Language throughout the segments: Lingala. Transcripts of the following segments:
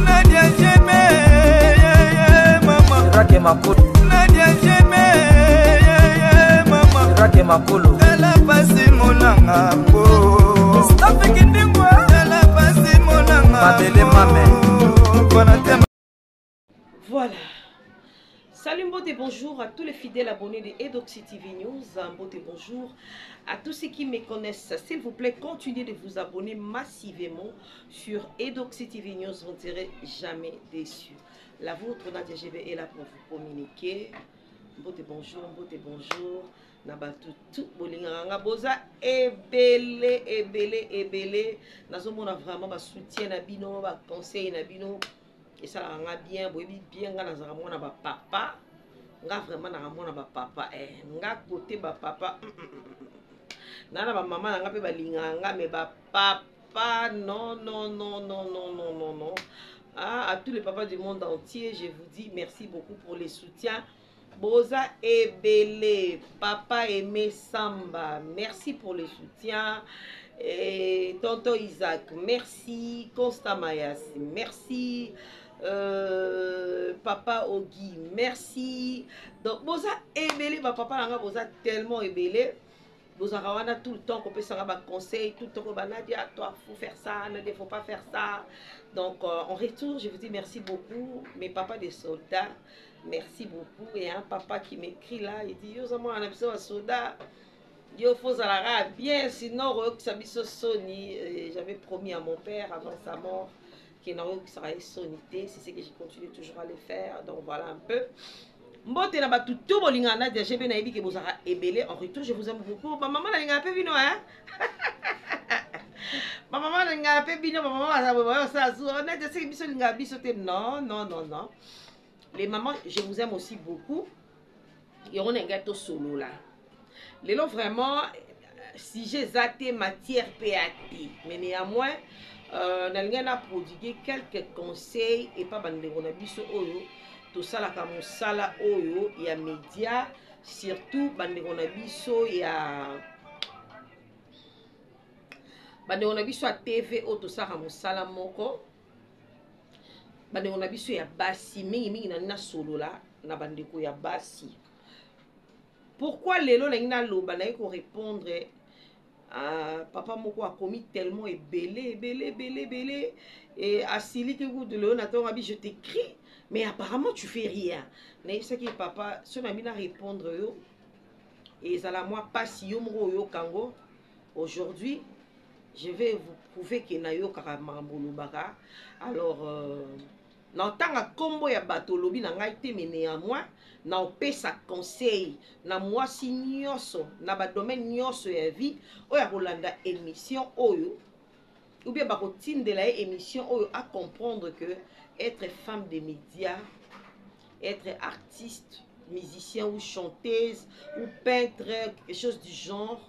Nadia Jeme, maman. Rake Makulu. Nadia Jeme, maman. Rake Makulu. Tala pasi monanga po. Stop Kindingwa. Tala pasi monanga. Madele Mame. Voilà. Salut Mbote, bonjour à tous les fidèles abonnés de Edoxy TV News. Mbote, bonjour à tous ceux qui me connaissent. S'il vous plaît, continuez de vous abonner massivement sur Edoxy TV News. Vous ne serez jamais déçus. La vôtre, Nadia GB, est là pour vous communiquer. Mbote, bonjour. Mbote, bonjour. Nabatu tout bolinganga boza ebele. Nazomona vraiment ba soutien na bino, ba conseil na bino. Et ça la bien, bien nga nazara mona ba papa. Nga vraiment na mona ba papa nga côté ba papa. Nana ba maman nga pe ba linganga mais ba papa non. Ah, à tous les papas du monde entier, je vous dis merci beaucoup pour les soutiens. Boza Ebele, Papa Aimé Samba, merci pour le soutien. Et Tonton Isaac, merci. Constant Mayas, merci. Papa Ogi, merci. Donc, Boza Ebele, papa Nanga Boza tellement Ebele. Boza Rawana tout le temps qu'on peut s'en avoir conseil, tout le temps qu'on va Nadia, toi, faut faire ça, Nadia, faut pas faire ça. Donc, en retour, je vous dis merci beaucoup, mes papas des soldats. Merci beaucoup. Et un papa qui m'écrit là, il dit, yo, ça m'a un soldat. Yo, faut ça bien, sinon, j'avais promis à mon père avant sa mort qu'il serait sonité. C'est ce que j'ai continué toujours à le faire. Donc, voilà un peu. Mbote na ba tout bolingana déjà j'ai bien aimé que vous avez ébélé. En retour, je vous aime beaucoup. Ma maman n'a pas vu non hein. Ma maman n'a pas vu non. Ma maman ça on a dit que biso non. Les mamans, je vous aime aussi beaucoup. Et on a un gâteau solo là. Les lots vraiment si j'ai zaté matière PAT, mais néanmoins n'a prodigué quelques conseils et pas bande on a biso oyo. Tout ça la comme sala oyo il y a média surtout bande on a biso il y a bande on a biso à TV o tout ça comme sala moko bande on a biso ya basi mingi na solo la na bande ko ya basi. Pourquoi lelo na loba na ko répondre papa moko a commis tellement belé et asili que vous de l'eau n'attend je t'écris mais apparemment tu fais rien. Mais ce qui papa son ami à répondre yo et ça la moi pas si yo yo kango aujourd'hui je vais vous prouver que na yo karamambolo baka alors n'entanga combo ya bato lobi na ngai te mais néanmoins na opesa conseil na moi si nyonso na ba domaine nyonso ya vie oya kolanda émission oyo ou bien ba kotindela émission oyo à comprendre que être femme de médias, être artiste, musicien ou chanteuse ou peintre, quelque chose du genre,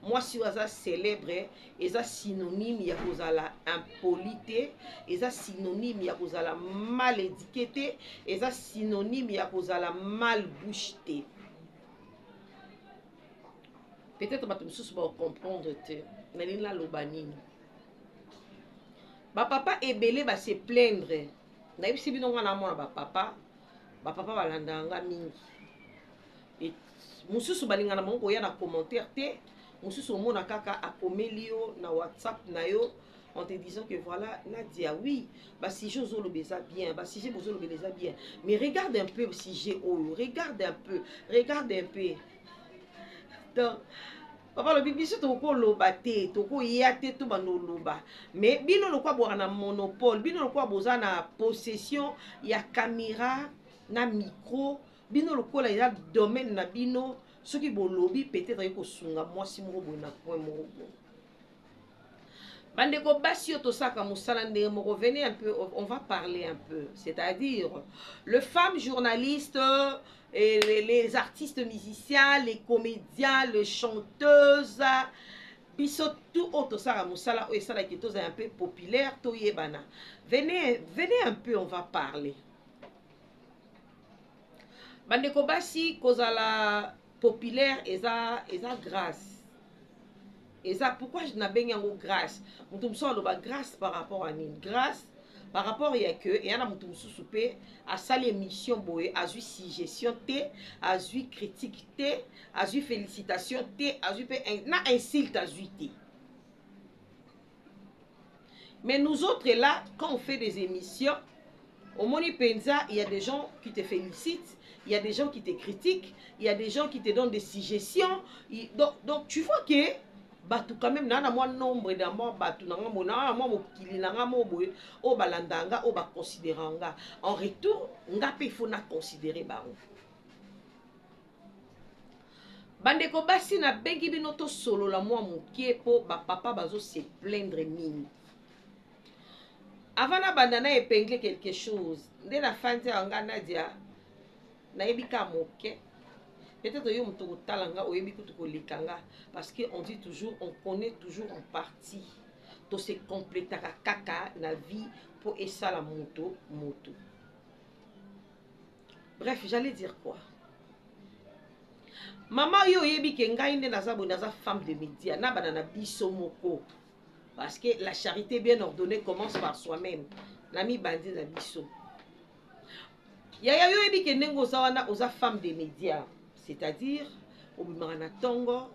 moi si vous êtes célèbre, et ça synonyme ya kozala impolité, et ça synonyme ya kozala mal étiqueté, et ça synonyme ya kozala mal boucheté. Peut-être que vous allez comprendre que la lobanine. Ba papa ebele ba se plaindre. Na yebisi bino ngana mona ba papa balanda nga mingi. Et mususu balingana mongo ya na commentaire te, mususu mona kaka akomeli yo na WhatsApp na yo en te disant que voilà Nadia oui, ba si je zo lobeza bien, ba si je bozo lobeza bien. Mais regarde un peu si j'ai oyo, regarde un peu. Donc papa le bibiso toko loba te, toko yate to bando loba. Mais bino lo kwa boa na monopole, bino lo kwa boza na possession ya caméra na micro, bino lo kwa la ya domaine na bino, ce qui bo lobby peut-être yeko sunga moi si mo bo na point mo bo. Bande ko basi to saka musala ndenge mo revenez un peu, on va parler un peu, c'est-à-dire le femme journaliste et les artistes musiciens, les comédiens, les chanteuses, biso tout autre ça musala et ça qui est un peu populaire to yebana. Venez un peu, on va parler. Bande ko basi kozala populaire eza grâce. Et ça pourquoi je n'ai pas grâce. Nous sommes grâce par rapport à une grâce par rapport à que et ana mutu mususu pe asali émission boye azui suggestion te azui critique te azui félicitation te azui pe na insulte azui te. Mais nous autres là, quand on fait des émissions, au Moni Penza, il y a des gens qui te félicitent, il y a des gens qui te critiquent, il y a des gens qui te donnent des suggestions. Donc tu vois que batu quand même nana moi nombre d'amor batu nanga mona moi mokili nanga moboy o balandanga o ba considéranga en retour nga pe faut na considérer bango. Bandeko basi na bengi bino to solo la moi mokie po ba papa bazo se plaindre mini. Avant na bandana épingler quelque chose, dès la fin de anga nadia na ebika moke. Peut-être yo mutoko talanga o yebi kutuko likanga parce que on dit toujours on connaît toujours en partie. To se compléter kaka na vie pour essa la moto. Bref, j'allais dire quoi? Maman yo yebi ke ngai nde naza femme de médias na banana biso moko. Parce que la charité bien ordonnée commence par soi-même. Nami bandi na biso. Yaya yo yebi ke nengo zawana oza femme de médias. C'est-à-dire, au bimana tongo,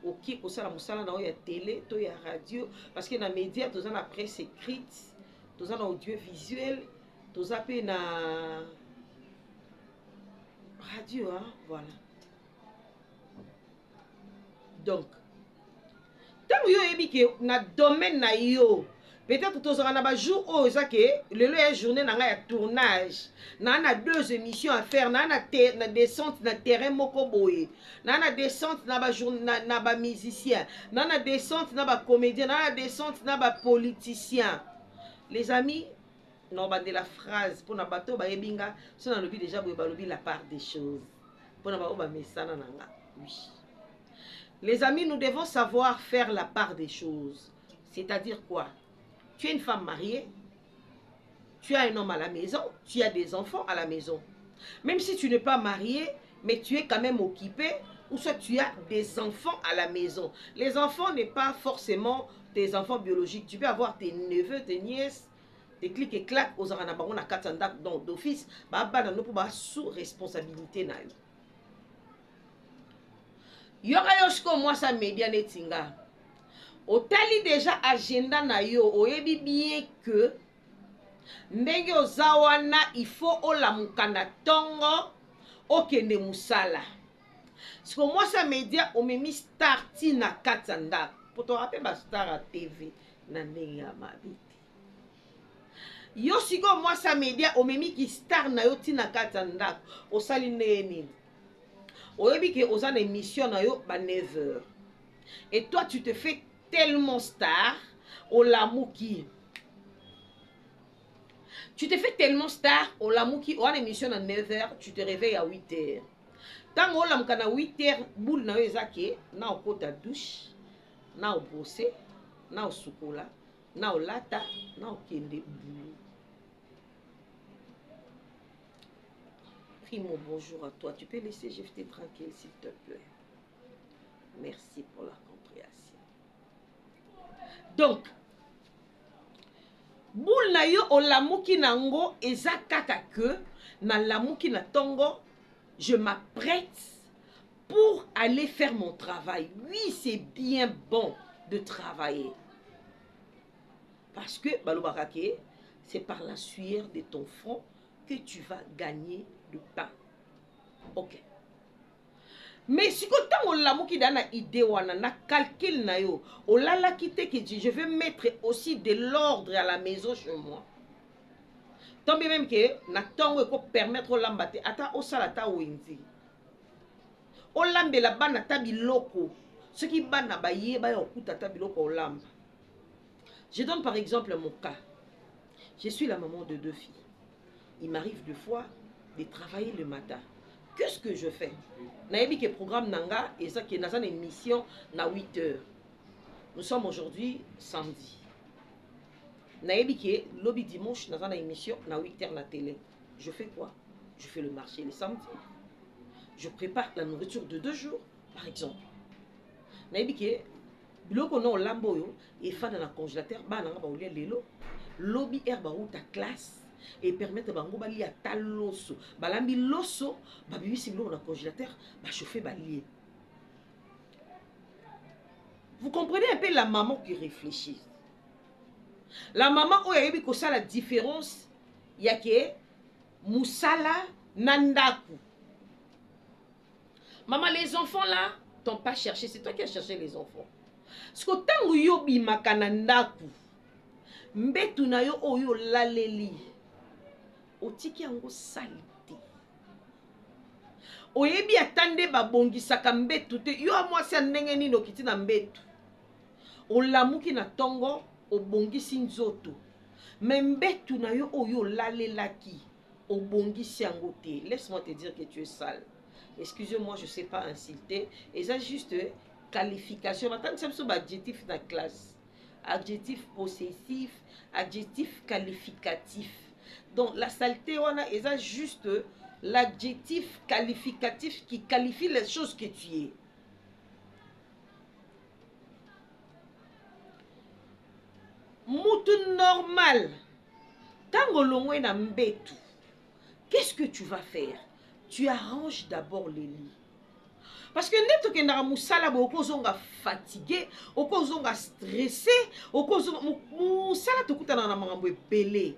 au qui au sala musala na ya télé, to ya radio, parce que na médias, tous na presse écrite, tous na audiovisuel, tous na pe na radio, hein, voilà. Donc, tant yo ebi ke na domaine na yo, peut-être tous na ba jour o ezake, le journée na ya tournage. Nana 2 émissions à faire, nana descente na terrain moko boye, nana descente na ba na ba musicien, nana descente na ba comédien, nana descente na ba politicien. Les amis, non ba de la phrase pour na bato ba yebinga, so na lobi déjà boye ba lobi la part des choses. Pour na ba mesana nanga. Oui. Les amis, nous devons savoir faire la part des choses. C'est-à-dire quoi? Tu es une femme mariée, tu as un homme à la maison, tu as des enfants à la maison. Même si tu n'es pas marié, mais tu es quand même occupé, ou soit tu as des enfants à la maison. Les enfants n'est pas forcément tes enfants biologiques. Tu peux avoir tes neveux, tes nièces, tes clics et claques aux aranabarons à Katsandak d'office, sous responsabilité. Yora yoshko moi ça média netinga. Otali déjà agenda na yo, oyebi bien que ndenge ozawana il faut olamukana tongo okende musala. Parce que moi ça média o memi starti na katanda. Pour te rappeler ba star à TV na ndenge ya mabiti. Yo siko moi ça média o memi ki star na yo tina katanda. Osali neni. Oyebi ke oza na émission na yo ba 9h. Et toi tu te fais tellement star au lamouki. Tu te fais tellement star au lamouki, ou en émission à 9h, tu te réveilles à 8h. Tant que tu as 8h, boule na ezake, na au ta douche, na au bossé, na au sukola, na au lata, na au kende boulot. Prie mon bonjour à toi. Tu peux laisser jeter tranquille s'il te plaît. Merci pour la compréhension. Donc, boule na yo o lamuki nango eza kaka que na lamuki na tongo je m'apprête pour aller faire mon travail. Oui, c'est bien bon de travailler. Parce que balobarake, c'est par la sueur de ton front que tu vas gagner le pain. OK. Mais si quand on l'a mouki dana idée wana na calcul na yo, on l'a quitté que je vais mettre aussi de l'ordre à la maison chez moi. Tant bien même que na tango ko permettre l'ambate ata o salata wenzi. O lambe la bana tabiloko. Ce qui bana ba yeba yo kuta tabiloko o lamba. Je donne par exemple mon cas. Je suis la maman de 2 filles. Il m'arrive 2 fois de travailler le matin. Qu'est-ce que je fais? Naebi ke programme nanga et ça qui est dans une émission na 8h. Nous sommes aujourd'hui samedi. Naebi ke lobby dimanche dans une émission na 8h na télé. Je fais quoi? Je fais le marché les samedis. Je prépare la nourriture de 2 jours par exemple. Naebi ke biloko no lambo yo et fa dans le congélateur ba nanga ba olia lelo. lobi herba ou ta classe et permettre bango bali ata loso balambi loso babimisi biloko na congélateur bachauffe balie. Vous comprenez un peu la maman qui réfléchit. La maman où il y a ça la différence, il y a que Moussala Nandaku. Maman, les enfants là, t'ont pas cherché, c'est toi qui as cherché les enfants. Ce que tant yobi makanandaku, mbetu na yo oyo laleli, otiki yango salite. Oyebi atande babongisaka mbetu te, yo amwasi andenge nino kiti na mbetu. Olamuki na tongo obongisi nzoto mais mbetu na yo oyo lalelaki obongisi yango te. Laisse-moi te dire que tu es sale. Excusez-moi, je sais pas insulter et ça juste qualification maintenant que c'est adjectif dans classe, adjectif possessif, adjectif qualificatif. Donc la saleté on a et ça juste l'adjectif qualificatif qui qualifie les choses que tu es. Moutou normal. Tango longwe na mbetu. Qu'est-ce que tu vas faire? Tu arranges d'abord les lits. Parce que neto ke na musala bo okozonga fatigué, okozonga stressé, okozonga musala to kutana na mangambo ebele.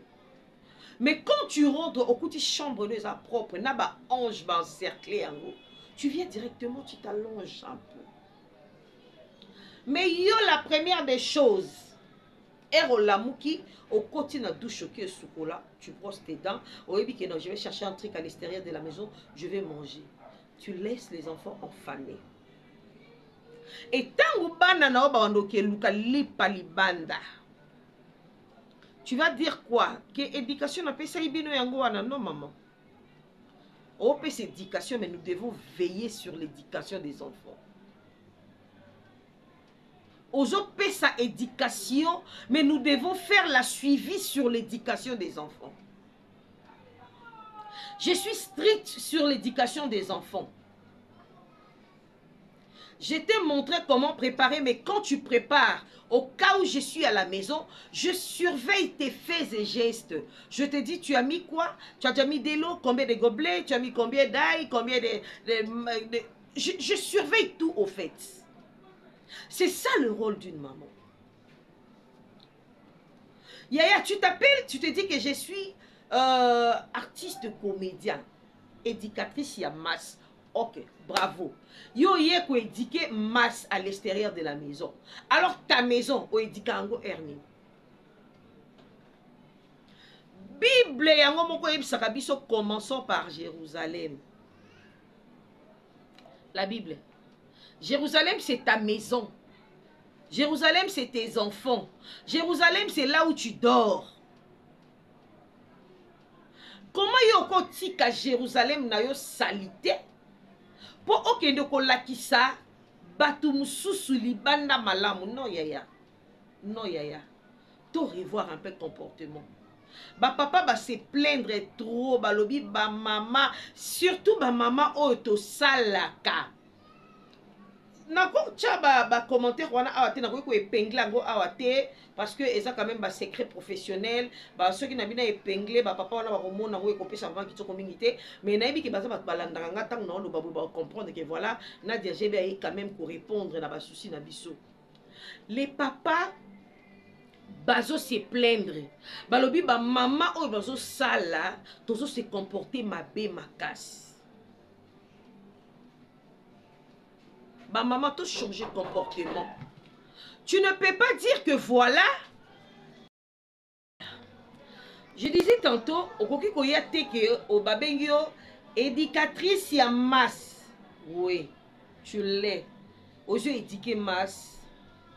Mais quand tu rentres au côté chambre de sa propre, na ba ange ba encerclé yango. Tu viens directement, tu t'allonges un peu. Mais yo la première des choses. Ero lamuki au côté na douche que soukola, tu brosses tes dents. Au début que non, je vais chercher un truc à l'extérieur de la maison, je vais manger. Tu laisses les enfants enfanés. Et tant que bana na obando ke luka lipa libanda. Tu vas dire quoi? Que éducation n'a pas ça ibino yango wana non maman. On peut cette éducation mais nous devons veiller sur l'éducation des enfants. Aux autres paient sa éducation, mais nous devons faire la suivi sur l'éducation des enfants. Je suis stricte sur l'éducation des enfants. Je t'ai montré comment préparer, mais quand tu prépares, au cas où je suis à la maison, je surveille tes faits et gestes. Je te dis, tu as mis quoi? Tu as déjà mis de l'eau, combien de gobelets, tu as mis combien d'ail, combien de... Je surveille tout au fait. C'est ça le rôle d'une maman. Yaya, tu t'appelles, tu te dis que je suis artiste comédien, éducatrice, il y a masse. Ok, bravo. Yo yeko éduquer masse à l'extérieur de la maison. Alors ta maison, o édukango erni. Bible yango moko yebisaka biso commençons par Jérusalem. La Bible. Jérusalem, c'est ta maison. Jérusalem, c'est tes enfants. Jérusalem, c'est là où tu dors. Comment yoko tika Jérusalem na yo salité? Pour okende ko lakisa batu mususu libanda malamu. Non yaya. Non yaya. To revoir un peu ton comportement. Ba papa ba se plaindre trop, ba lobi ba mama, surtout ba mama oto salaka. Nako tchaba ba commentaire wana awate nako ko épingler ngo awate parce que eza quand même ba secret professionnel ba ceux qui na bina épingler ba papa wana ba komona ngo ekopesa avant ki tsoko mingité mais nayebi ki baza ba balandanga nga tango na lo ba comprendre que voilà Nadia GB a quand même ko répondre na ba souci na biso. Les papas bazo se plaindre balobi ba mama o bazo sala tozo se comporter mabe makasi. Bah maman, tu changer de comportement. Tu ne peux pas dire que voilà. Je disais tantôt, au koki koyate que au babengio éducatrice ya masse. Oui, tu l'es. Aux yeux éduqué masse.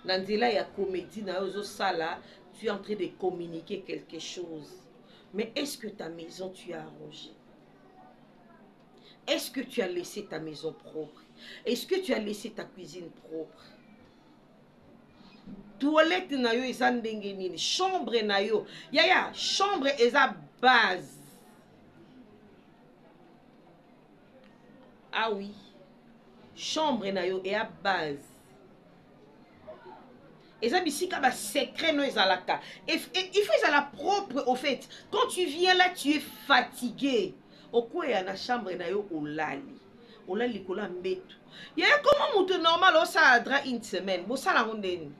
Nandela ya comédie na ozo sala, tu es en train de communiquer quelque chose. Mais est-ce que ta maison tu as arrangé? Est-ce que tu as laissé ta maison propre? Est-ce que tu as laissé ta cuisine propre? Toilette na yo eza ndenge nini? Chambre na yo. Yaya, chambre eza base. Ah oui. Chambre na yo eza base. eza bisika ba secret no ezalaka. Et il faut ça la propre au fait. Quand tu viens là, tu es fatigué. Okoya na chambre na yo olali. Olali kola mbeto. Yaya comment mutu normal o ça dra une semaine. Bo ça la rondeni.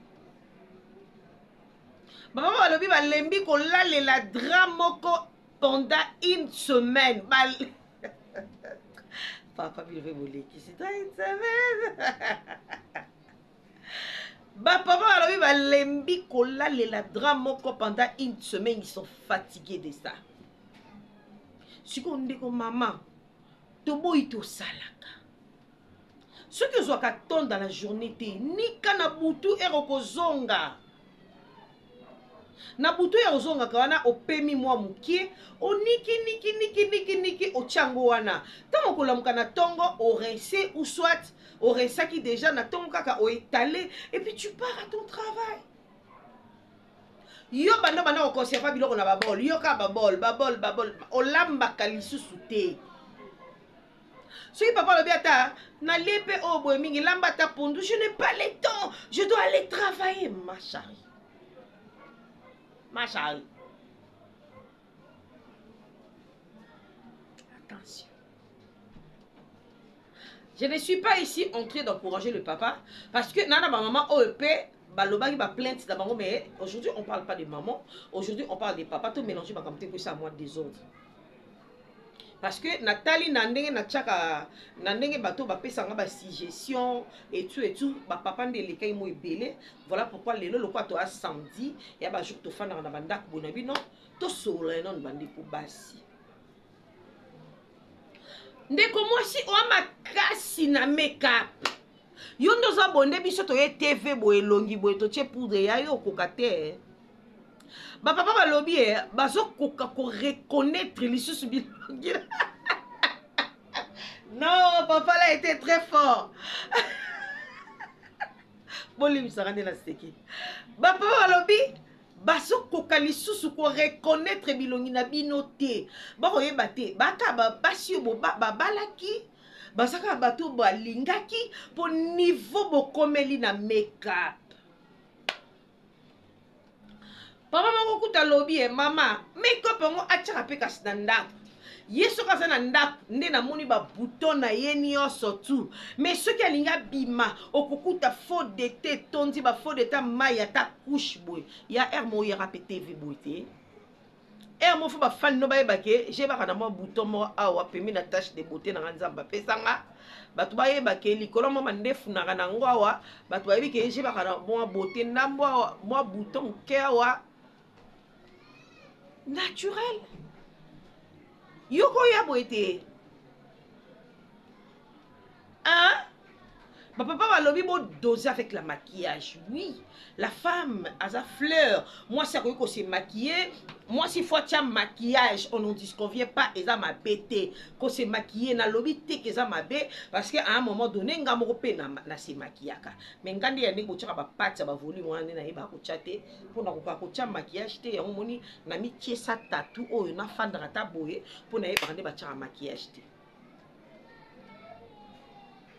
Baba balobi ba lembi kolale la dra moko pendant une semaine. Papa il veut voler qui c'est une semaine. Ba papa balobi ba lembi kolale la dra moko pendant une semaine, ils sont fatigués de ça. Si on dit que maman, tobo ito salaka. Ce que je dois dans la journée, ni kanabutu erokozonga. Nabutu erozonga kawana opemi mwa mukie, o niki o chango wana. Tant qu'on l'aime na tongo au rincer ou soit au rincer qui déjà na tongo kaka au étalé et puis tu pars à ton travail. Yo banda o conserva biloko na babol, yo ka babol, o lamba kalisusu te. Si papa le biata, na lepe o boy mingi lamba ta pondu, je n'ai pas le temps, je dois aller travailler, ma chérie. Ma chérie. Attention. Je ne suis pas ici entrée d'encourager le papa parce que nana ma maman OEP balobaki ba plainte d'abord, mais aujourd'hui on parle pas de maman, aujourd'hui on parle de papa, tout mélanger ma comté que ça à moi des autres. Parce que Nathalie nandenge na tchaka nandenge bato ba pesanga ba suggestion et tout ba papa ndele kay mo ebele. Voilà pourquoi lelo lokwa to a samedi ya ba jour to fana na banda ko bonabi non to solo non bandi pour basi. Ndeko mwasi o makasi na make-up. Yo ndoza bonde biso to ye TV boye longi boye to che poudre ya yo kokate. Ba papa ba lobi bazo koka ko reconnaître lisusu bilongi. Non, papa là était très fort. Bolim sarane la seki. Ba papa ba lobi bazo koka lisusu ko reconnaître bilongi na binote. Ba koyeba te baka ba basi bo ba balaki. Basaka bato ba lingaki po niveau bokomeli na make-up. Papa moko kuta lobi mama make-up ngo achaka pe kasi na ndako. Yeso kaza na ndako nde na moni ba bouton na ye nyonso tu. Mais ce qui alinga bima okukuta faux de té tondi ba faux de ta maya ta couche boy. Ya mo ya répéter vi boité. Mo fo ba fan no ba yebake je ba kana mo bouton mo awa pemi na tache de beauté na nzamba pesanga. Batu ba yebake likolo mo mandefu na kana ngwa batu ba yebike je ba kana mo beauté ndambo mo bouton kewa naturel. Yoko ya boité. Hein? Papa va lobby doser avec la maquillage. Oui, la femme a sa fleur. Moi, c'est que c'est maquillé. Moi, si faut tiens maquillage, on ne disconvient pas. Et ça m'a bêté. Quand c'est maquillé, na lobby te que ça m'a bêté. Parce qu'à un moment donné, nga mo pe na se maquillaka. Mais quand il y a des bouchons ba pat, ça va volume on na iba ko chatter pour na ko tiens maquillage te. On moni na mi tie sa tatou o na fandra ta boye pour na iba ba tiens maquillage te.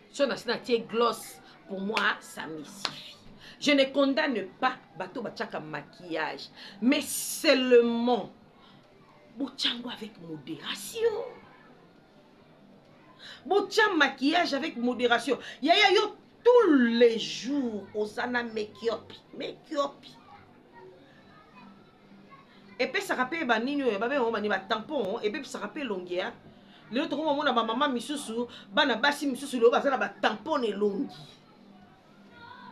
Si on a gloss, pour moi, ça me suffit. Je ne condamne pas bateau bachaka maquillage, mais seulement bochango avec modération. Bochan maquillage avec modération. Yaya yo tous les jours osana make-up. Et puis ça rappelle banino babe on mani ba tampon et puis ça rappelle longueur. Le autre moment na maman misusu bana basi misusu lo bazana ba tampon et longi.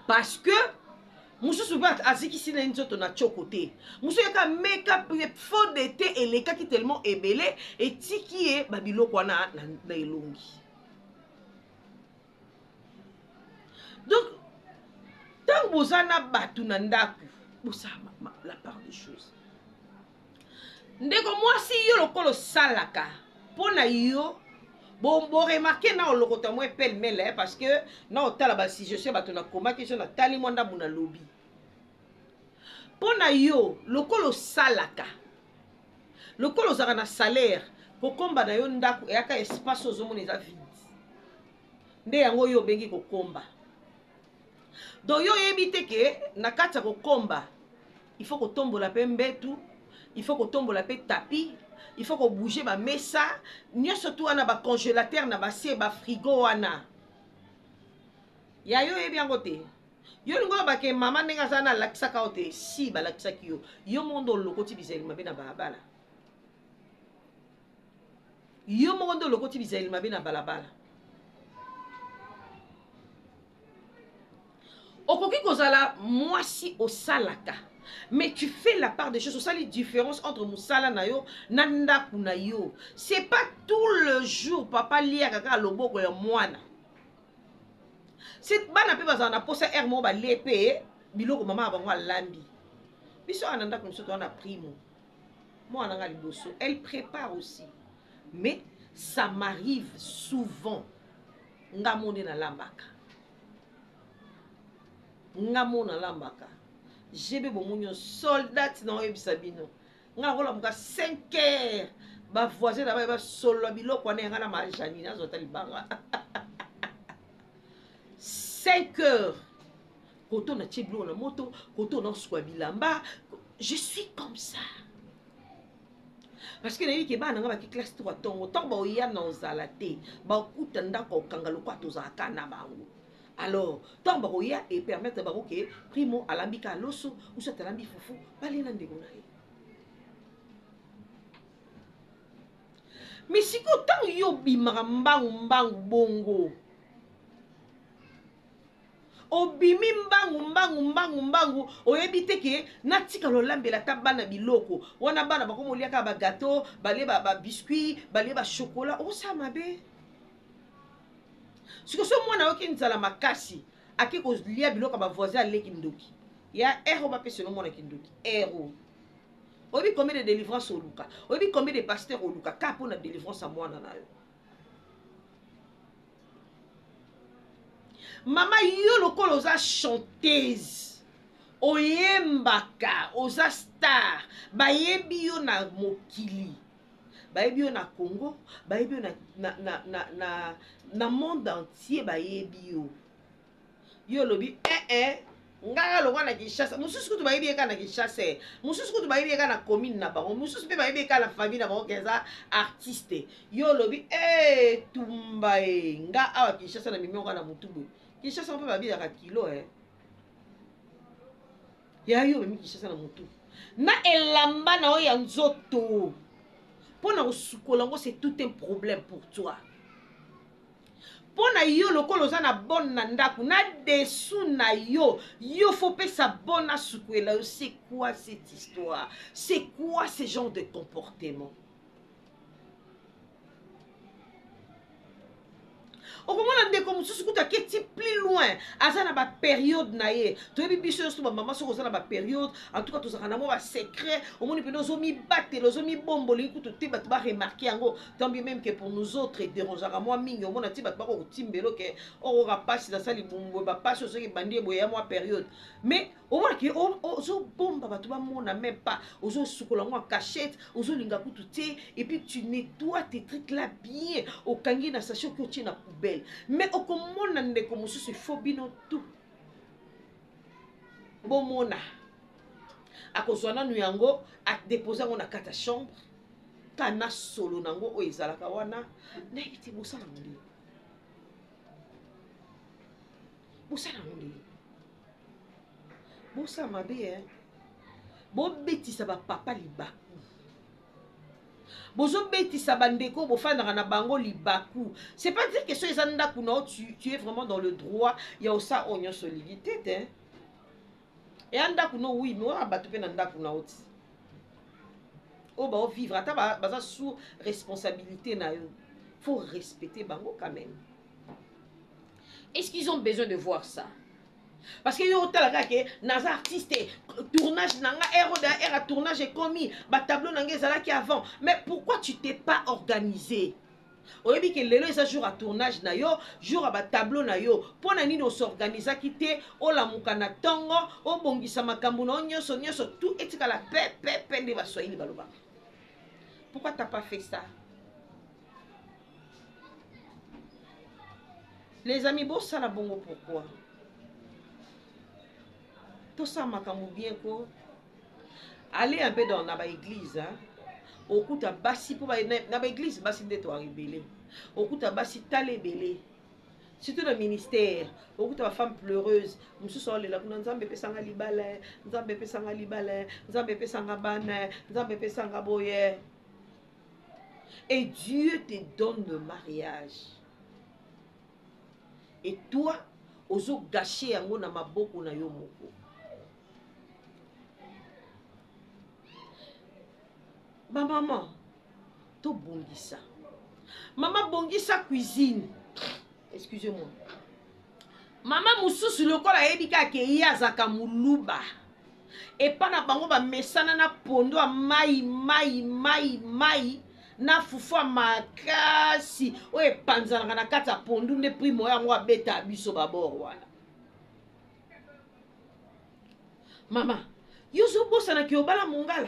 Parce que mususu bat aziki sina nzoto na chokote. Musu yaka make-up faux de thé et les cas qui tellement ébélé et tiki e babilo kwa na elongi. Donc tant bozana batu na ndaku bosa la part des choses. Ndeko moi si yo lokolo salaka pona yo bon remarquer na olokota moi pelle-melle parce que na otala ba si je sais bato na koma que je na tali monda buna lobby pona yo lokolo salaka lokolo zaka na salaire kokomba na yo ndako eyaka espace ozomona eza vide nde yango yo bengi kokomba donc yo yebite ke na kati ya kokomba il faut kotombola pe mbetu, il faut kotombola pe tapis, il faut bouger ba mesa nyonso tu wana ba congélateur na basie ba frigo wana ya yo yebi yango te. Yo lingo ba ke mama ndenge za na lakisaka o te si ba lakisaki yo mondo lokoti bizeli mabe na balabala, yo mondo lokoti bizeli mabe na balabala. Okoki kozala mwasi osalaka, mais tu fais la part des choses. C'est ça la différence entre musala na yo na ndaku na yo. C'est pas tout le jour papa lia kaka loboko ya mwana. C'est bana pe bazana na posa er mo ba lepe biloko mama bango lambi. Biso ananda comme ça on a primo. Moi ananga liboso, elle prépare aussi. Mais ça m'arrive souvent ngamone na lambaka. Ngamona lambaka. Jebe bomunyo soldat na oyebisa bino. Nga kola muka 5 heures. Ba voisin na ba solo biloko na nga na majani na zota libanga. 5 heures. Koto na tiblo na moto, koto na swa bilamba. Je suis comme ça. Parce que na yiki ba na nga ba ki classe 3 tongo, tongo ba oya na ozala te. Ba kuta ndako kangalo kwa tozaka na bango. Alors, tant baroya et permettre baroke primo alambika loso ou soit alambi fufu balena ndeko na ye. Mais si ko tant yo bimaka mbangu bongo. Obimi mbangu oyebite ke natika lolambela ta bana biloko wana bana bakomoliaka ba gâteau bale ba biscuit bale ba chocolat o sa mabe. Si que ce mwana oki nzala makasi aki ko lia biloko ba voisin aleki ndoki ya ero ba pese no mwana kindoki ero obi combien de délivrance au luka obi combien de pasteurs au luka ka pour na délivrance à mwana na yo. Mama yo lokolo oza chanteuse oyembaka oza star bayebi yo na mokili bayebi yo na Congo, bayebi yo na monde entier bayebi yo. Yo lobi ngaka lokwa na Kinshasa, mususu kutu bayebi eka na Kinshasa, mususu kutu bayebi eka na commune na bango, mususu pe bayebi eka na famille na bango keza artiste. Yo lobi tumba nga awa Kinshasa na mimionga na mutubu. Kinshasa mpe babi ya kilo ya yo bemi Kinshasa na mutubu. Na elamba na oya nzoto. Pona osukolango c'est tout un problème pour toi. Pona yo lokolo za na bonne na ndaku na dessous na yo faut pesa bonne sukwela. C'est quoi cette histoire? C'est quoi ce genre de comportement? Okomona ndeko mususu kuta keti plus loin azana ba période na ye toyebi biso so ba mama so kozana ba période en tout cas tozaka na mo ba secret omoni pe nozo mi batelo zo mi bomboli kutu te bat ba remarquer yango tant bien même que pour nous autres et dérangeara moi mingi omona ti bat ba ko timbelo ke o ga passe dans sali bumbo ba passe so ki bandie boya moi période mais omona ki ozo bomba ba to ba mona même pas ozo sukola moi cachette ozo linga kutu te et puis tu nettoies tes trucs là bien au kangi na sachet que tu na poubelle. Mais au komona ndeko mususu phobino tout bomona akozwana nu yango a déposer ngo na kata chambre kana solo nango o ezalaka wana na ebiti bosala ngoli bosa mabe bo betisa ba papa libaku bozo betisa bandeko bofandaka na bango libaku. C'est pas dire que so ezanda kuna tu es vraiment dans le droit ya osa onyo solidité hein. Et anda kuna oui mais on abatu pe na ndaku na oti. O ba vivre ata baza sous responsabilité na yo. Faut respecter bango quand même. Est-ce qu'ils ont besoin de voir ça? Parce que yo talaka ke naza artiste tournage nanga era tournage est commis ba tableau nanga ezala ki avant mais pourquoi tu t'es pas organisé? Oyebi ke lelo eza jour à tournage na yo jour à ba tableau na yo pona nini o s'organiser kité o la mukana tongo o bongisa makambo na nyonso tout etika la pe ndi ba swahili baloba. Pourquoi t'as pas fait ça? Les amis, bon ça la bongo pourquoi? tout ça makambo bien ko. Allez un peu dans la église, hein. Au coup ta basi pour na ba église basi de toi rebelle. Au coup ta basi talé belé. Surtout dans le ministère, au coup ta femme pleureuse, monsieur sole la kuna nzambe pesanga libala, nzambe pesanga libala, nzambe pesanga bana, nzambe pesanga boye. Et Dieu te donne le mariage. Et toi, ozo gâcher yango na maboko na yo moko. Ma maman, to bongisa. Maman bongisa cuisine. Excusez-moi. Maman mususu lokola yebika ke yazaka muluba. Et pas na bango ba mesana na pondo a mai na fufu makasi oye panzana na kata pondu ne primo yango abeta biso babor wana. Mama, yozo bosa na kiobala mongala.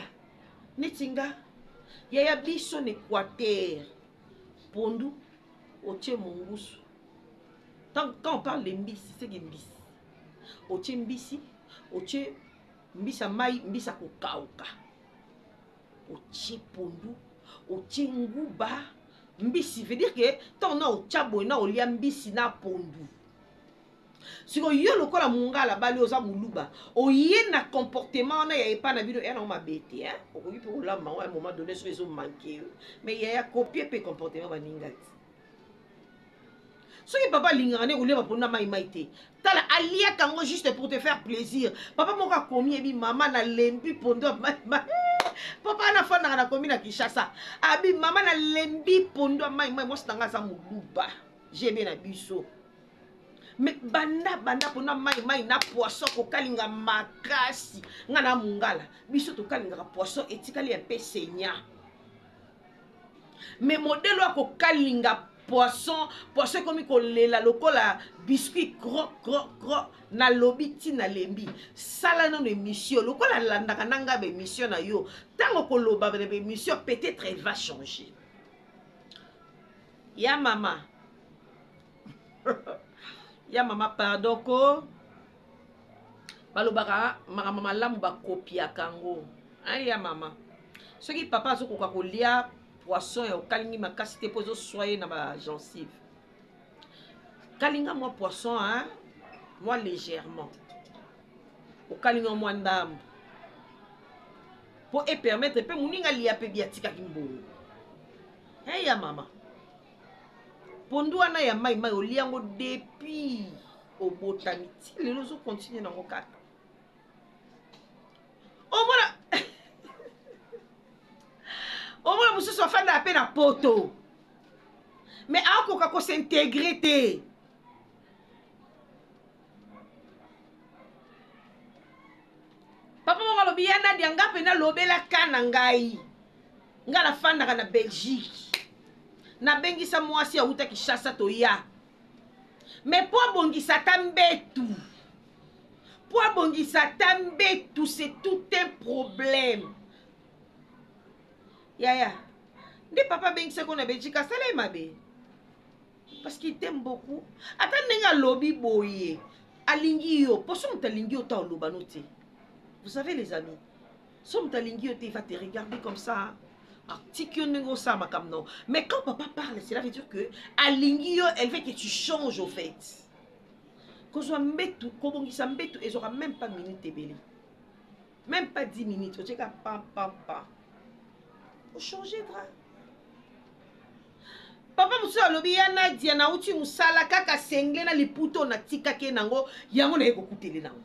Netinga yaya biso ne Équateur. Pondu otie mongusu. Quand on parle de mbisi, c'est que mbisi. Otie mbisi, otie mbisa mai, mbisa kokauka. Otie pondu, otie nguba. Mbisi veut dire que tant on a au tchabo na olia mbisi na pondu. Si on yo lokola mongala bali oza muluba, oye na comportement na ya epa na bino ya na ma bete hein. Okoki pe olamba à un moment donné sur les hommes manqué. Mais ya copier pe comportement baningati. Soki papa lingane ou leba pona mai maite. Tala alia kango juste pour te faire plaisir. Papa moka komi ebi mama na lembi pondo mai. Papa na fana na komi na Kinshasa. Abi mama na lembi pondo mai moi stanga za muluba. J'aime na biso. Mais banda pona mai na poisson ko kalinga makasi. Ngana mungala. Biso to kalinga poisson etikali un peu saignant. Mais modèle ko kalinga poisson comme kolela lokola biscuit gros na lobiti na lembi sala na émission lokola landaka nanga be émission na yo tango koloba be émission peut-être elle va changer ya mama ya mama pardon ko balobaka mama lamu ba kopia kango ya mama soki papa azokoka kolia poisson et au kalingi ma cassité pour soyer na ma gencive. Kalinga moi poisson hein, moi légèrement. Au kalinga moi ndam. Pour et permettre pe muninga lia pe biatika kimbo. Hey ya mama. Pondu ana ya mai o liango depuis au botaniti. Les autres continuent dans mon cas. Oh voilà. Au moins, vous se fait la peine à poto. Mais encore qu'on s'intégrer. Papa, mon lobby, yana dianga pena lobela kanangai. Nga la fan na Belgique. Na bengi sa mwasi ya uta Kinshasa to ya. Mais pour bongisa tambetu. Pour bongisa tambetu, c'est tout un problème. Yaya, de papa ben se qu'on a Belgique, ça l'est ma bé. Parce qu'il t'aime beaucoup. Attendez un lobby boye. Alingio, pour son talingio ta lobanote. Vous savez les amis, son talingio il va te regarder comme ça. Mais quand papa parle, cela veut dire que alingio, elle veut que tu changes au fait. Quand je mets tout, quand on s'en met tout, et j'aurai même pas minute et belé. Même pas 10 minutes. Tu sais pam. Faut changer de drap. Papa muso alobi ya Nadia na uti musala kaka sengle na liputo na tika ke nango yango na ekokutele nango.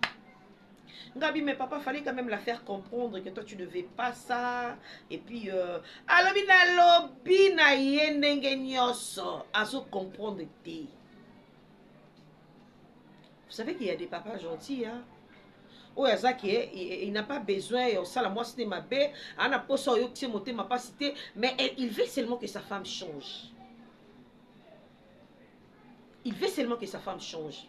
Ngabi mais papa fallait quand même la faire comprendre que toi tu ne veux pas ça et puis alobi na lobi na yendenge nyoso aso comprendre te. Vous savez qu'il y a des papas gentils hein. Oh, il n'a pas besoin, ça la moi c'était ma belle, on a pas ça, ma pas cité, mais il veut seulement que sa femme change. Il veut seulement que sa femme change.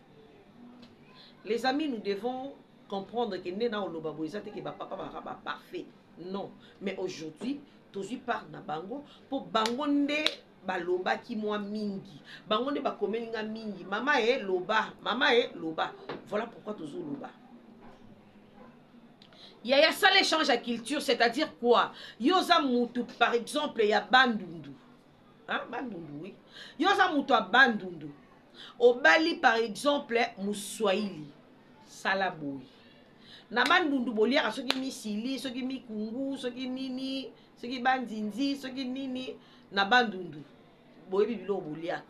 Les amis, nous devons comprendre que n'est dans le que papa va parfait. Non, mais aujourd'hui, tous par na bango pour bangonde baloba ki moi mingi, bangonde ba komelinga mingi, mama e loba. Voilà pourquoi tous loba. ya ça l'échange à culture, c'est-à-dire quoi? Yoza mutu par exemple ya bandundu. Hein, bandundu oui. Yoza mutu a bandundu. Obali par exemple muswahili salaboui. Na bandundu boliaka soki misili, soki mikungu, soki nini, soki bandinzi, soki nini na bandundu. Boyebi bilo boliaka.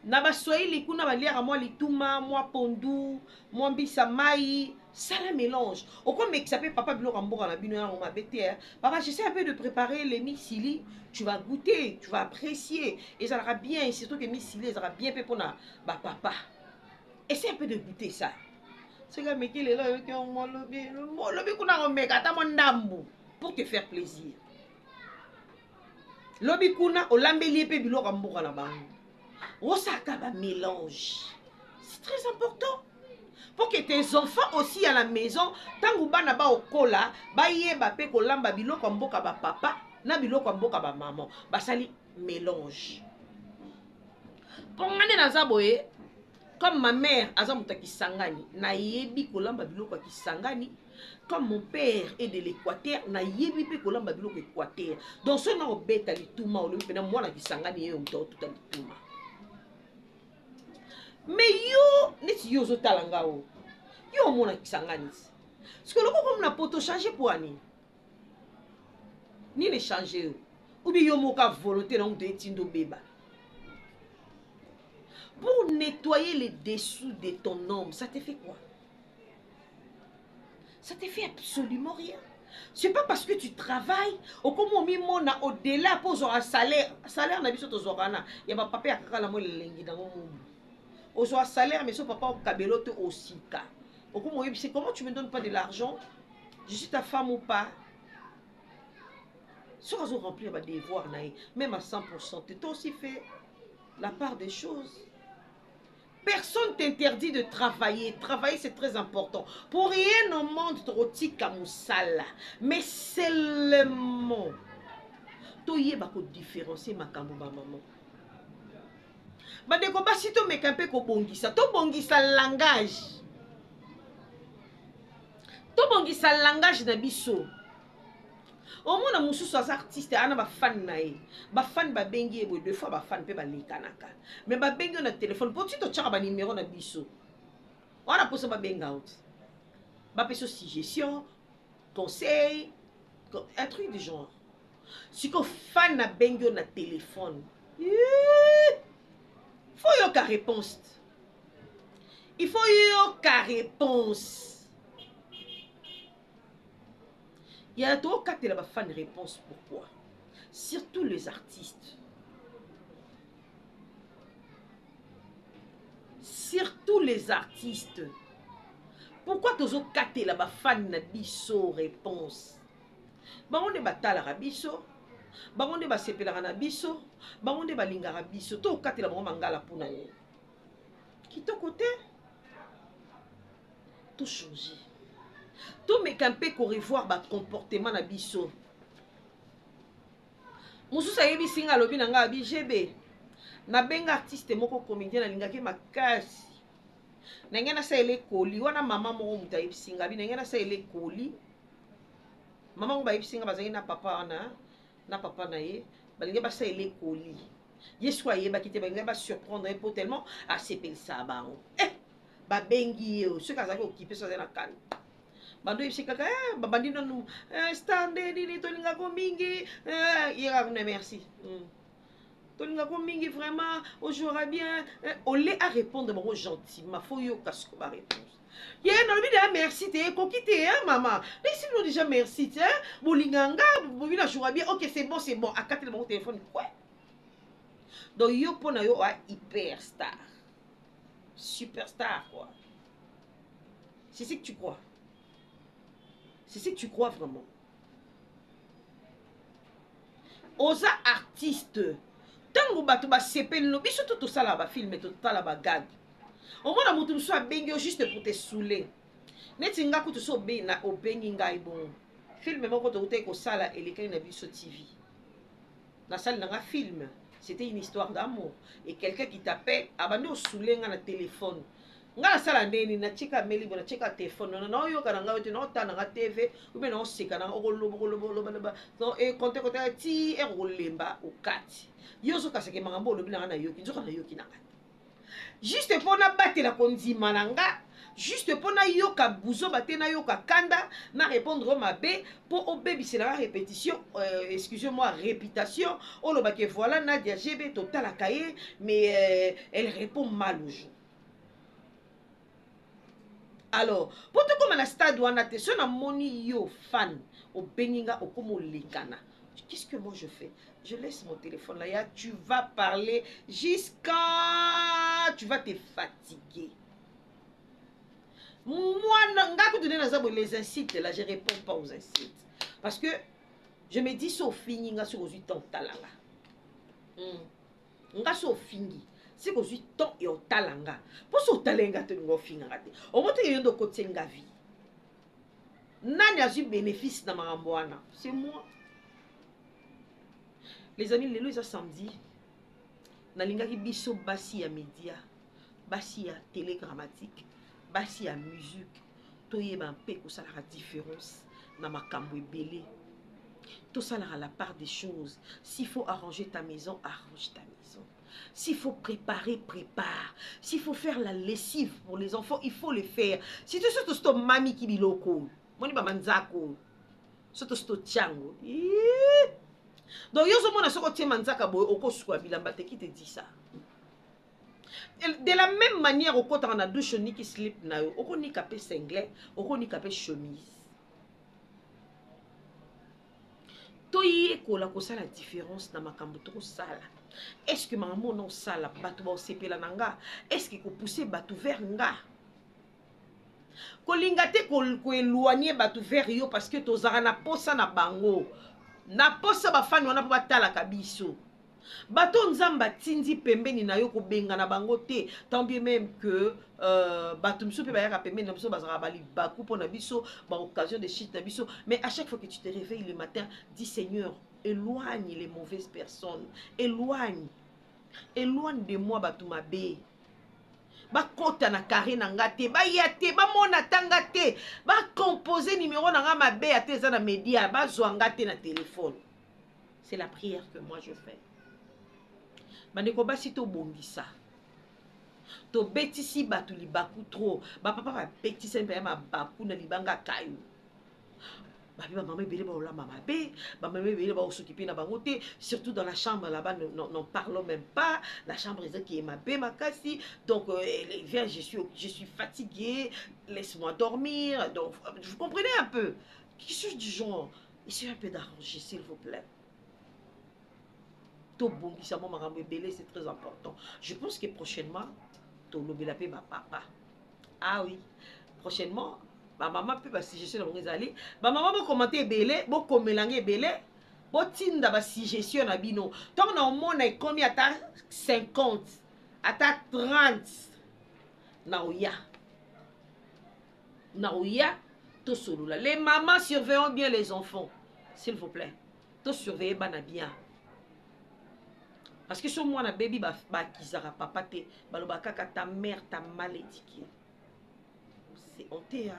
Na baswahili kuna baliaka mwa lituma, mwa pondu, mwa mbisa mai, ça le mélange. Au comme m'exapé papa biloko mboka na bino na mabete. Papa, j'essaie un peu de préparer les misili, tu vas goûter, tu vas apprécier et ça sera bien, surtout que misili ça sera bien fait pour na ba papa. Essaie un peu de goûter ça. C'est comme qui est là avec un molobi kuna omeka ta mondambu pour te faire plaisir. Lobi kuna olambeli pe biloko mboka na bango. Osaka ba mélange. C'est très important. Pour que tes enfants aussi à la maison, tant que bana ba okola, ba yeba pe kolamba biloko mboka ba papa, na biloko mboka ba maman. Ba sali mélange. Pour ngane na zaboye, comme ma mère azamuta kisangani, na yebi kolamba biloko kisangani, comme mon père est de l'Équateur, na yebi pe kolamba biloko Équateur. Donc ce na obeta lituma olobi pena mwana kisangani ye mto tout lituma. Mais yo neti yo zotala o. Yo mona kisangani. Parce que le comme na poto changer pour ani. Ni le changer. Ou bien yo moka volonté donc de tindo beba. Pour nettoyer les dessous de ton homme, ça te fait quoi? Ça te fait absolument rien. C'est pas parce que tu travailles au comment mimona au-delà pour un salaire. Salaire na biso to zorana. Ya ba papa akaka la mo lengi dans mon au salaire, mais son papa au kabelote aussi ka. C'est comment tu me donnes pas de l'argent? Je suis ta femme ou pas? Si on remplir ma devoir, même à 100%, tu as aussi fait la part des choses. Personne t'interdit de travailler. Travailler, c'est très important. Pour rien au monde, tu as mais seulement, tu as différencier ma maman. Badeko basi to mekampe ko bongisa to bongisa langage na biso omona mususu as artiste ana ba fan na ye ba fan ba bengi ebo deux fois ba fan pe ba lekanaka mais ba bengi na téléphone pour to tchaka ba numéro na biso wana poso ba benga out ba peso suggestion conseil un truc du genre si ko fan na bengi na téléphone faut yo ka réponse. Il faut yo ka réponse. Il y a trop qu'à la fan réponse pourquoi? Surtout les artistes. Surtout les artistes. Pourquoi tu as katé la fan na biso réponse? Ba on est batala rabiso. Bangonde ba sepelaka na biso, bangonde ba lingaka biso, to katela bango mangala pona ye. Kitoko te. Tout changer. Tout mekampe ko revoir ba comportement na biso. Mususa yebi singa lobi na nga bi GB. Na benga artiste moko comédien na lingaki makasi. Na ngena sa ele koli wana mama moko muta yebi singa bi na ngena sa ele koli. Mama ngo ba yebi singa bazangi na papa na papa na ye balinga basa ele koli yesu ayeba kite balinga ba surprendre po tellement a sepel sa bango ba bengi yo ce kaza ko kipe so na kan bando yipsi kaka babandi non stande ni to linga ko mingi ira ne merci to linga ko mingi vraiment aujourd'hui bien on les a répondre bon gentiment faut yo kasko ba réponse. Il y a un merci, t'es coquité, hein, maman. Laissez-nous déjà merci, hein. Bolinganga, bobina joura bien. Ok, c'est bon, c'est bon. À 4 mon téléphone, quoi. Donc, yo pona yo a hyperstar. Superstar, quoi. C'est ce que tu crois. C'est ce que tu crois vraiment. Osa artiste. Tango bato ba sepel no biso tout ça là ba film tout ça là ba gag. Au moins, on soit bengi juste pour te saouler. Neti nga kutu so be na obengi ngai bon. Film même quand on était au sala et les na biso TV. La salle n'a film. C'était une histoire d'amour et quelqu'un qui t'appelle abandonné au saouler na téléphone. nga sala ndeni na chika meli bona chika téléphone na yo kana nga wote na otana nga TV ou bien na oseka na okoloba no e konte ti e rolemba okati yo zo kaseke mangambo lobi na yoki nzoka na yoki na nga juste pona batela kondima na nga juste pona yoka buzo batena yoka kanda na répondre mabe pour obébisela la répétition excusez-moi réputation oloba que voilà Nadia GB total à cahier mais elle répond mal au jour. Alors, pour tout comme un stade où on a été, si on a moni yo fan, au beninga, au comme au lekana, qu'est-ce que moi je fais? Je laisse mon téléphone là, tu vas parler jusqu'à... Tu vas te fatiguer. Moi, les incites là, je ne réponds pas aux incites. Parce que je me dis, c'est fini, sur aux 8 ans, talanga. C'est fini. C'est que je suis temps et au talanga. Pour ce talanga, tu n'as pas fait. Au moins, tu as de côté de la vie. Nani a eu bénéfice dans ma ramboana. C'est moi. Les amis, les lois samedi. Nalinga ki biso basi ya média, basi ya télégrammatique, basi ya musique. Toye ba mpe ko sala la différence na makambo ebele. Tout ça à la part des choses. S'il faut arranger ta maison, arrange ta maison. S'il faut préparer, prépare. S'il faut faire la lessive pour les enfants, il faut le faire. Si tu sais tout mami qui biloko, moni ba manzako, surtout sto tiango. Donc yo zo mona soko tie manzaka boy okosukwa bilamba te qui te dit ça. De la même manière au côté on a douche ni qui slip na yo, oko ni kapé singlet, oko ni kapé chemise. Toye ko la ko ça la différence na makambo to sala. Est-ce que maman non sala batu ba sepela nanga? Est-ce que ko pousser batu vers nga? Ko lingate ko éloigner batu vers yo parce que to zara na posa na bango. Na posa ba fani wana pa tala kabiso. Bato nzamba tindi pembeni na yo ko benga na bango te. Tant bien même que bato mso pe ba yaka pembeni na biso bazara bali baku pour na biso ba occasion de shit na biso. Mais à chaque fois que tu te réveilles le matin, dis Seigneur, éloigne les mauvaises personnes. Éloigne de moi bato mabe. Ba kota na carré na ngate, ba yate, ba mona tangate, ba composer numéro na nga mabe ate za na média, ba zwangate na téléphone. C'est la prière que moi je fais. Bandeko basi to bongisa. To betisi batu libaku trop. Ba papa ba betisi mpe ma baku na libanga kayu. Ba maman ebele ba ola mama be, ba maman ebele ba s'occuper na bangote, surtout dans la chambre là-bas n'en parlons même pas. La chambre qui est ma bé makasi. Donc elle vient, je suis fatiguée, laisse-moi dormir. Donc vous comprenez un peu. Qui suis du genre, essayez un peu d'arranger s'il vous plaît. C'est très important. Je pense que prochainement, ma papa. Ah oui, prochainement, ma maman peut si je suis dans les allées. Ma maman va commenter belé, bon comme mélanger belé, bon tinda ba si je suis en abino. Tant on monde est combien à ta 50, à ta 30. Naouya, tout solo là. Les mamans surveillent bien les enfants, s'il vous plaît. Tout surveillez bien. Parce que sur moi, na baby ba kizara papa te, baloba kaka ta mère t'a mal éduqué. C'est honte hein.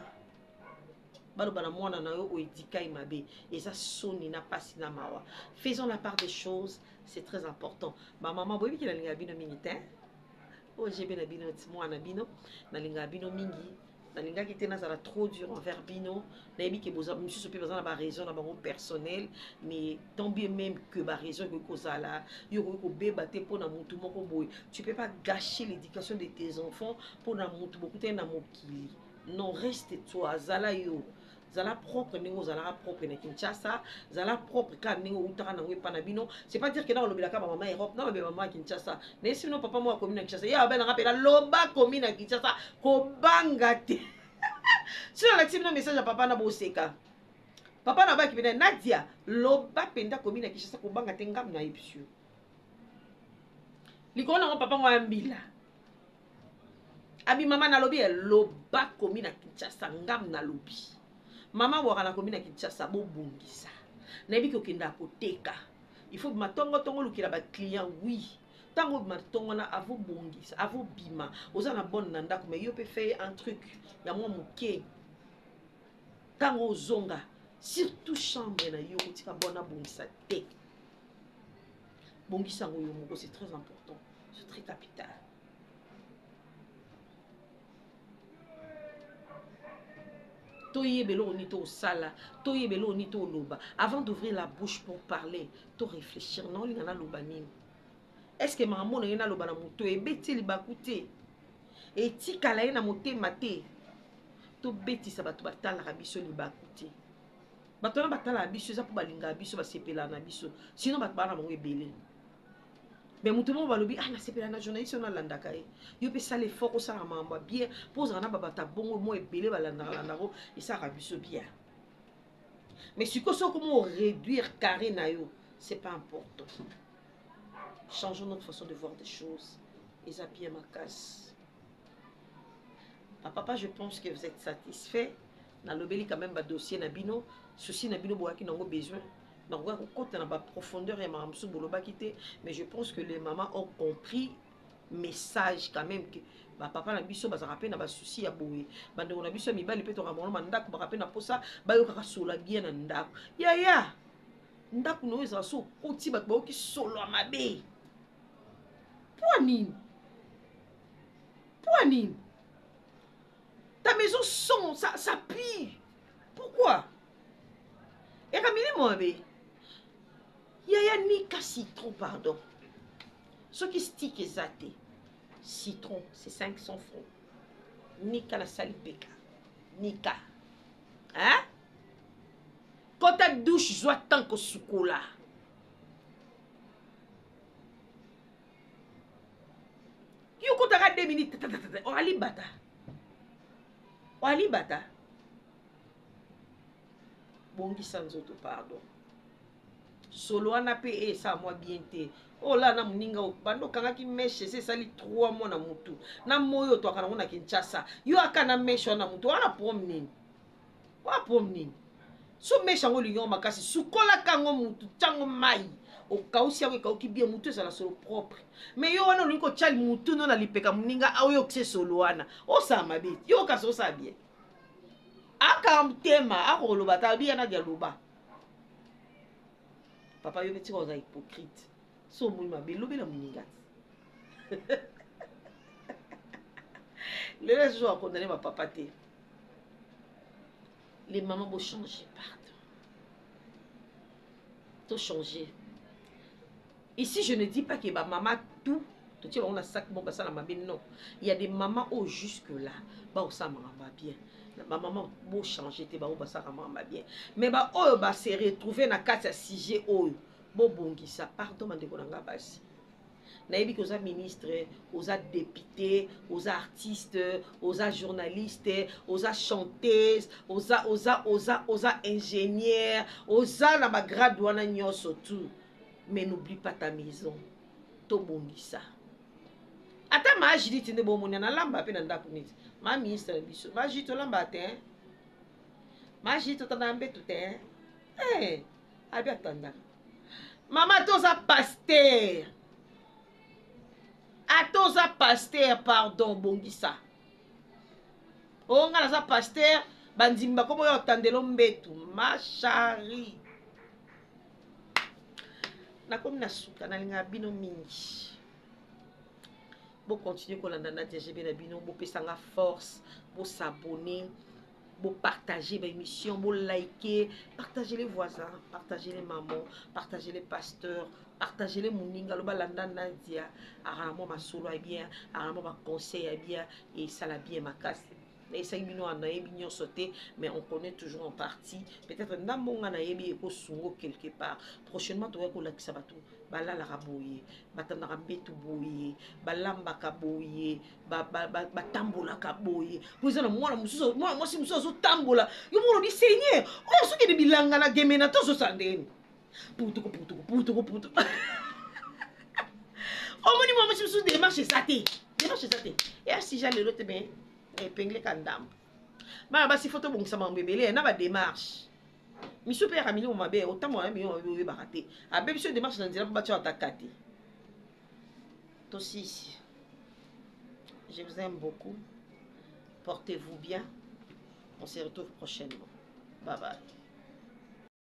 Baloba na mwana na yo o édika imabe et ça soni na pasi na mawa. Faisons la part des choses, c'est très important. Ma maman bobi ki na linga bino mingi. Oh j'ai bien bino mwana bino, na linga bino mingi. Nalinga qui était nazala trop dur envers Bino, naebi que boza monsieur sopi bazana ba raison na bango personnel, mais tant bien même que ba raison que kozala, yo ko beba te pona mutu moko boy. Tu peux pas gâcher l'éducation de tes enfants pour na mutu beaucoup te na mokili. Non, reste toi, zala yo. Zala propre ningo zala propre na Kinshasa, zala propre ka ningo utara na wepa na bino. C'est pas dire que na lobela ka maman Europe, na ba maman Kinshasa. Mais si non papa moi commune na Kinshasa, ya ben na rapela loba commune na Kinshasa ko banga te. Si on active un message à papa na boseka. Papa na ba ki bena Nadia, loba penda commune na Kinshasa ko banga te ngam na ipsio. Likona na papa moi mbila. Abi mama na lobi loba commune na Kinshasa ngam na lobi. Maman wakana commune na Kinshasa bo bongisa. Nabi ko kenda koteka. Il faut matongo tongo lukila ba client oui. tango matongona avo bongisa avo bima oza na bonne na ndako mais yo pe faire un truc ya mwa moke tango ozonga surtout chambre na yo kotika bona bongisa te bongisa ngo yo moko c'est très important c'est très capital. Toyebelo ni to sala, toyebelo ni to loba. Avant d'ouvrir la bouche pour parler, to réfléchir non li nana loba nini. Est-ce que maman na loba na moto e beti li bakute? Et ti kala na mote mate. To beti sa batu batala biso li bakute. Bato na batala biso za po balinga biso ba sepela na biso. Sinon bat bana mo ebele. Mais mutu mo balobi na sepela na journaliste na landaka e. Yo pe sale fort ça na mamba bien pose na babata bongo mo ebele balanda nako et ça rabiso bien. Mais si ko so comment réduire carré na yo, c'est pas important. Changeons notre façon de voir des choses. Et ça bien ma casse. Papa, je pense que vous êtes satisfait. Dans l'obéli quand même ba dossier na bino, souci na bino boaki nango besoin. Donc, quand on a profondeur et mais je pense que les mamans ont compris message quand même que papa na biso baza rappel na ba souci ya boye bande on a biso mi bali peto ramona mandako ba rappel na posa ba yo kaka sola bien na ndako ya ndako no eza so oti ba ki solo mabe poanine ta maison son ça pue pourquoi et ramini mo mabe yaya nika citron pardon ce qui stick exacté citron c'est 500 francs nika la salipeka nika hein quand ta douche joie tant que sukola yo ko ta 2 minutes on ali bata bongi sans auto pardon solo ana pe e sa moi bien te oh là na muninga bando kanga ki meshe c'est sali 3 mois na mutu na moyo to akana ngona Kinshasa yo akana meshe na mutu wana pomni wa pomni so meshe ngo linyo makasi sukola kango mutu tango mai o kausi awe kauki bien mutu ça la solo propre mais yo wana liko chali mutu no na lipeka muninga au yo kse solo wana o sa mabiti yo kaso sa bien aka mtema akoloba ta bien na dialoba. Papa yo beti koza hypocrite. So mou mabe lobe la moninga. Le reste jour condamné ma papa te. Les mamans vont changer pardon. Tout changer. Ici je ne dis pas que ma maman tout tu on a sac bon ça la mabe non. Il y a des mamans au jusque là ba ça maman bien. Ma maman beau changer te ba o basa maman bien mais ba oyo ba se retrouver na kati ya sujet oyo bo bongisa pardon mandeko na nga basi na yebi ko za ministre oza député oza artiste oza journaliste oza chanteuse oza ingénieur oza na ba grade wana nyonso tout mais n'oublie pas ta maison to bongisa ata ma ajidi tinde bo mona na lamba pe na ndako niti ma ministre biso ma jito lamba te ma jito tanambe tout te abi atanda mama toza pasteur atoza pasteur pardon bongisa o ngala za pasteur bandimba komo yo tandelo mbetu ma chérie na komi na suka na linga bino mingi. Bon continuer qu'on a dans TGB na bino, bon pesanga force, bon s'abonner, bon partager ma émission, bon liker, partager les voisins, partager les mamans, partager les pasteurs, partager les moninga, le balanda nadia, aramo ma solo est bien, aramo ma conseil est bien et ça la bien ma casse. Mais ça bino anaye bino sauté, mais on connaît toujours en partie. Peut-être ndambonga na yebi eko sungo quelque part. Prochainement tu vas ko la kisabato, bala la raboye, batana rambetu boye, balamba kaboye, batambola kaboye. Vous avez moi mususo, moi si mususo tambola. Yo mo bi Seigneur, oh so ke de bilanga na gemena to so sandeni. Putuko. Oh moni moi si mususo démarche saté. Et si j'allais l'autre bien épinglé kandam. Ma ba si photo bon ça m'a bébé na ba démarche. Mi super amili o mabe autant moi mi o baraté. A bébé sur démarche na nzela ba tu attaquer. Tossi, je vous aime beaucoup. Portez-vous bien. On se retrouve prochainement. Bye bye.